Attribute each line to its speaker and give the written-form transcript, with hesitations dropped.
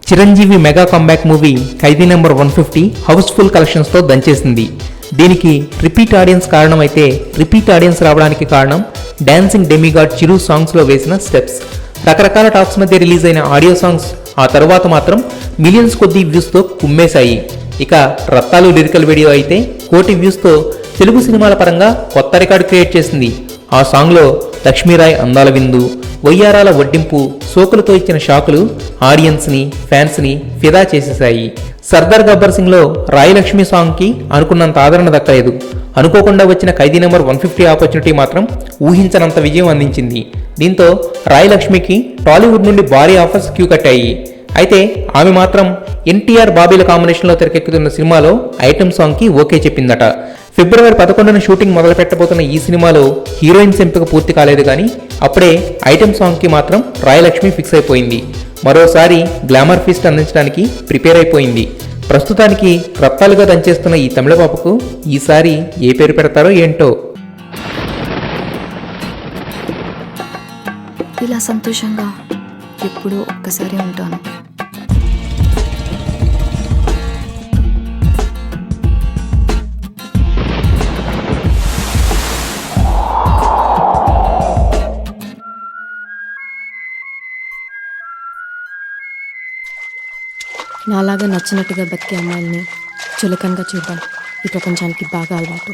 Speaker 1: Chiranjeevi mega comeback movie ఖైదీ number 150 Housefull కలెక్షన్స్తో దంచేసింది. దీనికి repeat audience కారణమైతే repeat audience రావడానికి కారణం డాన్సింగ్ డెమిగాడ్ చిరు సాంగ్స్లో వేసిన స్టెప్స్. రకరకాల టాక్స్ మధ్య రిలీజ్ అయిన ఆడియో సాంగ్స్ ఆ తరువాత మాత్రం మిలియన్స్ కొద్ది వ్యూస్తో కుమ్మేశాయి. ఇక రత్తాలు లిరికల్ వీడియో అయితే కోటి వ్యూస్తో తెలుగు సినిమాల పరంగా కొత్త రికార్డు క్రియేట్ చేసింది. ఆ సాంగ్లో లక్ష్మీరాయ్ అందాల విందు, వయ్యారాల వడ్డింపు, సోకులతో ఇచ్చిన షాకులు ఆడియన్స్ని ఫ్యాన్స్ని ఫిదా చేసేశాయి. సర్దార్ గబ్బర్ సింగ్లో రాయలక్ష్మి సాంగ్కి అనుకున్నంత ఆదరణ దక్కలేదు. అనుకోకుండా వచ్చిన ఖైదీ నెంబర్ 150 ఆపర్చునిటీ మాత్రం ఊహించనంత విజయం అందించింది. దీంతో రాయలక్ష్మికి టాలీవుడ్ నుండి భారీ ఆఫర్స్ క్యూ కట్టాయి. అయితే ఆమె మాత్రం ఎన్టీఆర్ బాబీల కాంబినేషన్లో తెరకెక్కుతున్న సినిమాలో ఐటెం సాంగ్కి ఓకే చెప్పిందట. ఫిబ్రవరి 11న షూటింగ్ మొదలు పెట్టబోతున్న ఈ సినిమాలో హీరోయిన్స్ ఎంపిక పూర్తి కాలేదు, కానీ అప్పుడే ఐటెం సాంగ్కి మాత్రం రాయలక్ష్మి ఫిక్స్ అయిపోయింది. మరోసారి గ్లామర్ ఫీస్ట్ అందించడానికి ప్రిపేర్ అయిపోయింది. ప్రస్తుతానికి రత్తాలుగా దంచేస్తున్న ఈ తమిళ పాపకు ఈసారి ఏ పేరు పెడతారో ఏంటో.
Speaker 2: ఇలా సంతోషంగా ఎప్పుడూ ఒక్కసారి ఉంటాను. నాలాగా నచ్చినట్టుగా బతికే అమ్మాయిల్ని చులకనగా చూడడం ఈ ప్రపంచానికి బాగా అలవాటు.